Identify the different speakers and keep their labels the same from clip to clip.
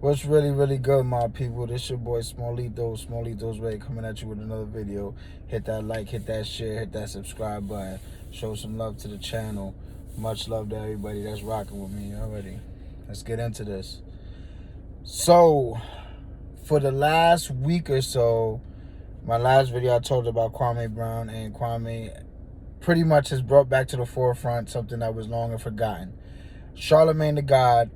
Speaker 1: What's really, really good, my people? This your boy Smallito's Way, coming at you with another video. Hit that like, hit that share, hit that subscribe button. Show some love to the channel. Much love to everybody that's rocking with me already. Let's get into this. So, for the last week or so, my last video I told about Kwame Brown, and Kwame pretty much has brought back to the forefront something that was long and forgotten. Charlemagne the God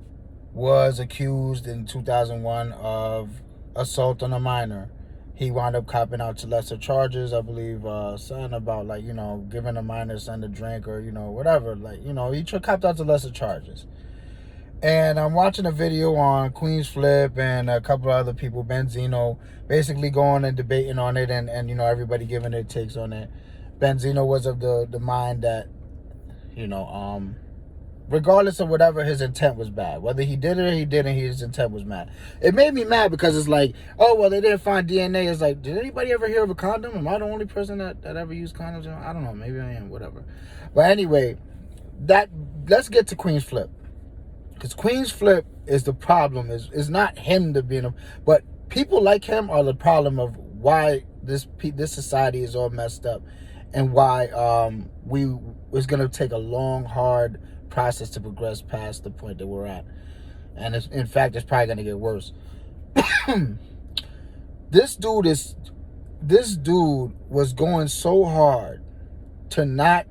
Speaker 1: was accused in 2001 of assault on a minor. He wound up copping out to lesser charges. I believe something about, like, giving a minor son a drink or, whatever. Like, he copped out to lesser charges. And I'm watching a video on Queen's Flip and a couple of other people, Benzino, basically going and debating on it, and everybody giving their takes on it. Benzino was of the mind that, regardless of whatever, his intent was bad. Whether he did it or he didn't, his intent was bad. It made me mad because it's like, oh, well, they didn't find DNA. It's like, did anybody ever hear of a condom? Am I the only person that ever used condoms? I don't know. Maybe I am. Whatever. But anyway, let's get to Queen's Flip. Because Queen's Flip is the problem. Is not him to be in a, but people like him are the problem of why this society is all messed up, and why it's going to take a long, hard process to progress past the point that we're at. And in fact, it's probably going to get worse. This dude was going so hard to not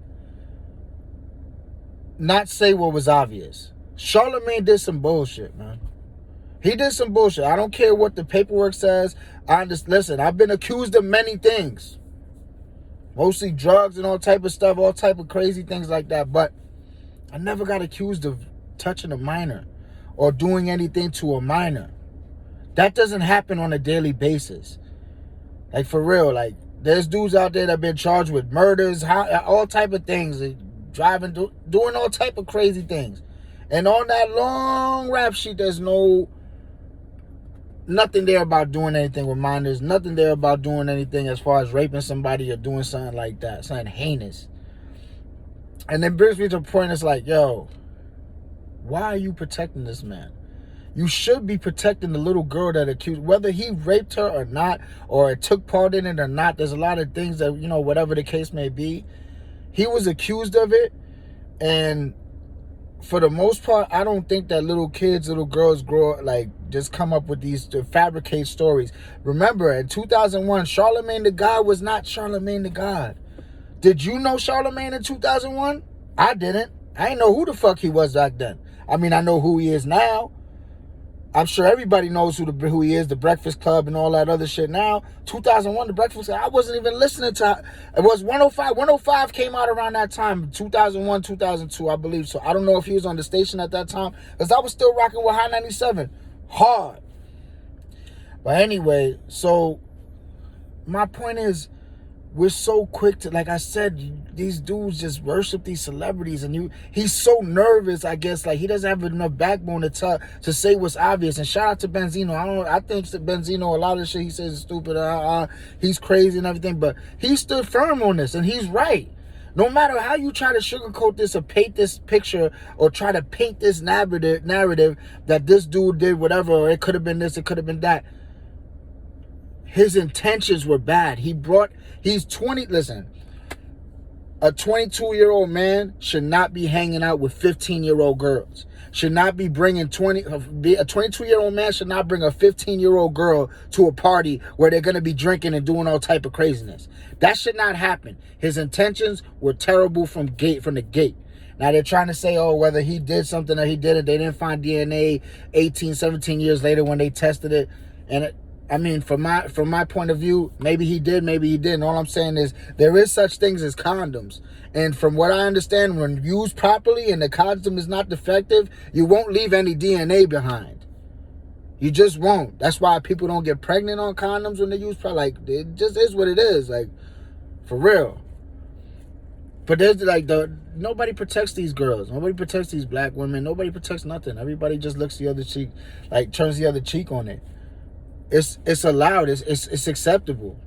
Speaker 1: say what was obvious. Charlemagne did some bullshit, man. He did some bullshit. I don't care what the paperwork says. Listen, I've been accused of many things. Mostly drugs and all type of stuff, all type of crazy things like that. But I never got accused of touching a minor or doing anything to a minor. That doesn't happen on a daily basis. Like, for real. Like, there's dudes out there that have been charged with murders, all type of things, driving, doing all type of crazy things. And on that long rap sheet, there's nothing there about doing anything with minors. Nothing there about doing anything as far as raping somebody or doing something like that. Something heinous. And it brings me to a point, it's like, yo, why are you protecting this man? You should be protecting the little girl that accused, whether he raped her or not, or took part in it or not. There's a lot of things that, whatever the case may be. He was accused of it, and for the most part, I don't think that little girls just come up with these to fabricate stories. Remember, in 2001, Charlemagne the God was not Charlemagne the God. Did you know Charlemagne in 2001? I didn't. I didn't know who the fuck he was back then. I mean, I know who he is now. I'm sure everybody knows who he is, the Breakfast Club and all that other shit now. 2001, the Breakfast Club, I wasn't even listening to it. Was 105. 105 came out around that time, 2001, 2002, I believe. So I don't know if he was on the station at that time, because I was still rocking with High 97. Hard. But anyway, so my point is, we're so quick to, like I said, these dudes just worship these celebrities, and he's so nervous, I guess, like he doesn't have enough backbone to say what's obvious. And shout out to Benzino. I think that Benzino, a lot of the shit he says is stupid. He's crazy and everything, but he stood firm on this, and he's right. No matter how you try to sugarcoat this or paint this picture or try to paint this narrative that this dude did whatever, or it could have been this, it could have been that. His intentions were bad. He's 20, listen, a 22-year-old man should not be hanging out with 15-year-old girls. Should not be bringing a 22-year-old man should not bring a 15-year-old girl to a party where they're going to be drinking and doing all type of craziness. That should not happen. His intentions were terrible from the gate. Now they're trying to say, oh, whether he did something or he didn't. They didn't find DNA 18, 17 years later when they tested it. And I mean, from my point of view, maybe he did, maybe he didn't. All I'm saying is there is such things as condoms. And from what I understand, when used properly and the condom is not defective, you won't leave any DNA behind. You just won't. That's why people don't get pregnant on condoms when they use like, it just is what it is, like, for real. But there's nobody protects these girls. Nobody protects these black women. Nobody protects nothing. Everybody just looks the other cheek, like turns the other cheek on it. It's allowed. It's acceptable.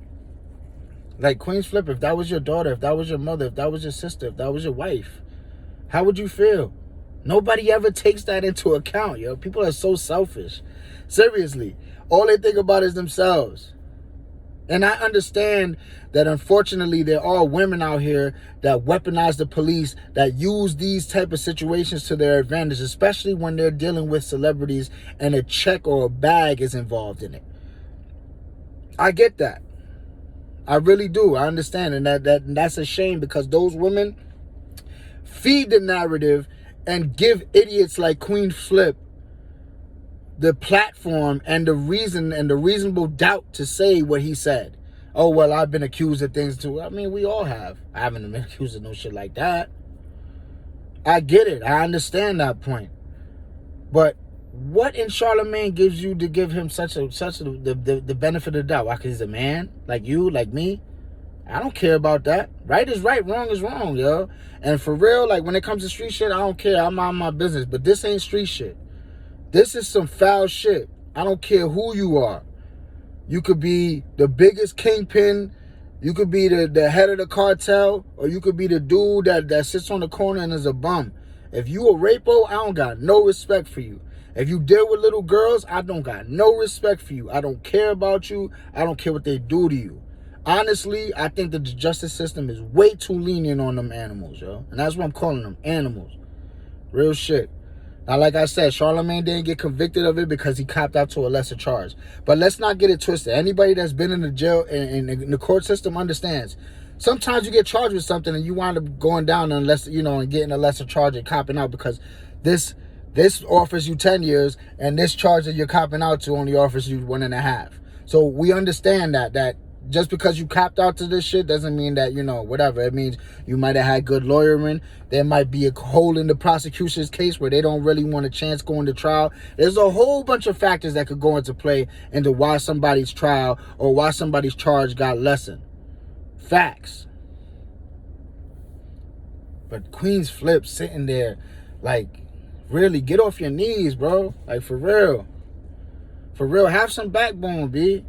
Speaker 1: Like Queen's Flip, if that was your daughter, if that was your mother, if that was your sister, if that was your wife, how would you feel? Nobody ever takes that into account, yo. People are so selfish. Seriously. All they think about is themselves. And I understand that unfortunately there are women out here that weaponize the police, that use these type of situations to their advantage, especially when they're dealing with celebrities and a check or a bag is involved in it. I get that. I really do. I understand. And that's a shame, because those women feed the narrative and give idiots like Queen Flip the platform and the reason and the reasonable doubt to say what he said. Oh, well, I've been accused of things too. I mean, we all have. I haven't been accused of no shit like that. I get it. I understand that point. But what in Charlemagne gives you to give him the benefit of the doubt? Why? Because he's a man like you, like me. I don't care about that. Right is right, wrong is wrong, yo. And for real, like when it comes to street shit, I don't care. I'm on my business. But this ain't street shit. This is some foul shit. I don't care who you are. You could be the biggest kingpin. You could be the head of the cartel. Or you could be the dude that sits on the corner and is a bum. If you a rapo, I don't got no respect for you. If you deal with little girls, I don't got no respect for you. I don't care about you. I don't care what they do to you. Honestly, I think that the justice system is way too lenient on them animals, yo. And that's what I'm calling them, animals. Real shit. Now, like I said, Charlemagne didn't get convicted of it because he copped out to a lesser charge. But let's not get it twisted. Anybody that's been in the jail and in the court system understands. Sometimes you get charged with something and you wind up going down unless, and getting a lesser charge and copping out, because this offers you 10 years and this charge that you're copping out to only offers you 1.5. So we understand that just because you copped out to this shit doesn't mean that, whatever. It means you might have had good lawyering. There might be a hole in the prosecution's case where they don't really want a chance going to trial. There's a whole bunch of factors that could go into play into why somebody's trial or why somebody's charge got lessened. Facts. But Queen's Flip sitting there like, really, get off your knees, bro. Like, for real. For real, have some backbone, B.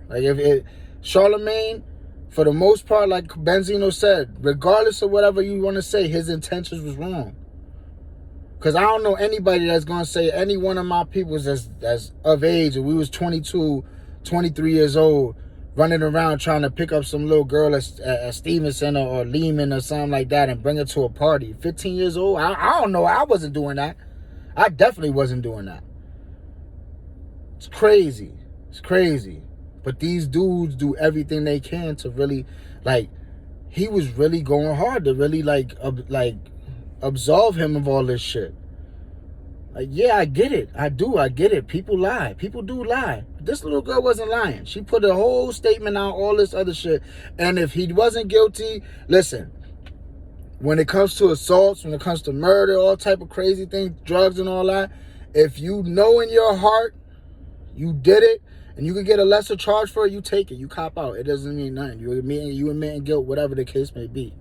Speaker 1: Like, if Charlemagne, for the most part, like Benzino said, regardless of whatever you want to say, his intentions was wrong. Because I don't know anybody that's going to say any one of my peoples that's of age, and we was 22, 23 years old, running around trying to pick up some little girl at Stevenson or Lehman or something like that and bring her to a party. 15 years old? I don't know. I wasn't doing that. I definitely wasn't doing that. It's crazy. It's crazy. But these dudes do everything they can to really, like, he was really going hard to really, absolve him of all this shit. Like, yeah, I get it. I get it. People lie. People do lie. This little girl wasn't lying. She put a whole statement out, all this other shit. And if he wasn't guilty, listen, when it comes to assaults, when it comes to murder, all type of crazy things, drugs and all that, if you know in your heart you did it, and you could get a lesser charge for it, you take it. You cop out. It doesn't mean nothing. You admit guilt, whatever the case may be.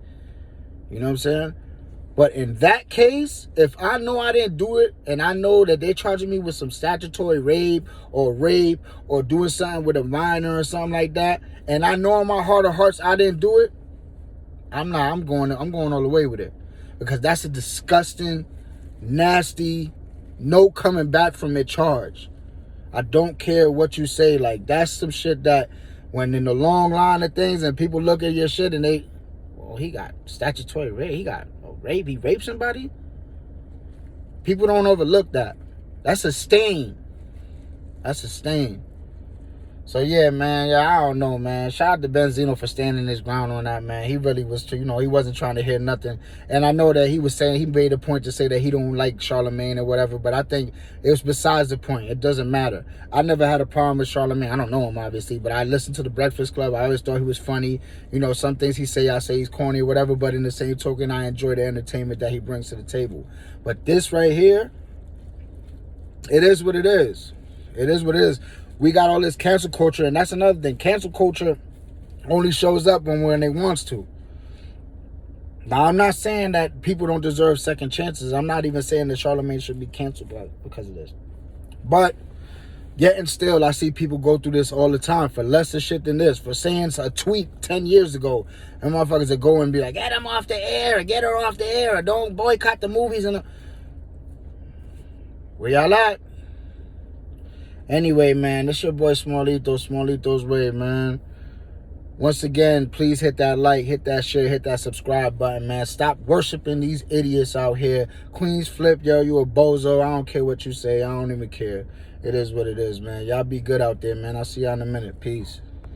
Speaker 1: You know what I'm saying? But in that case, if I know I didn't do it, and I know that they're charging me with some statutory rape or doing something with a minor or something like that, and I know in my heart of hearts I didn't do it, I'm going all the way with it. Because that's a disgusting, nasty, no coming back from it charge. I don't care what you say. Like, that's some shit that when in the long line of things and people look at your shit and he got statutory rape. He got rape. He raped somebody. People don't overlook that. That's a stain. That's a stain. So, yeah, man. Yeah, I don't know, man. Shout out to Benzino for standing his ground on that, man. He really was, he wasn't trying to hear nothing. And I know that he was saying, he made a point to say that he don't like Charlemagne or whatever, but I think it was besides the point. It doesn't matter. I never had a problem with Charlemagne. I don't know him, obviously, but I listened to The Breakfast Club. I always thought he was funny. Some things he say, I say he's corny or whatever, but in the same token, I enjoy the entertainment that he brings to the table. But this right here, it is what it is. It is what it is. We got all this cancel culture, and that's another thing. Cancel culture only shows up when they wants to. Now, I'm not saying that people don't deserve second chances. I'm not even saying that Charlemagne should be canceled because of this. But, yet and still, I see people go through this all the time for lesser shit than this. For saying a tweet 10 years ago, and motherfuckers that go and be like, get him off the air, or get her off the air, or don't boycott the movies. Where y'all at? Anyway, man, this your boy Smallito's Way, man. Once again, please hit that like, hit that share, hit that subscribe button, man. Stop worshiping these idiots out here. Queens Flip, yo, you a bozo. I don't care what you say. I don't even care. It is what it is, man. Y'all be good out there, man. I'll see y'all in a minute. Peace.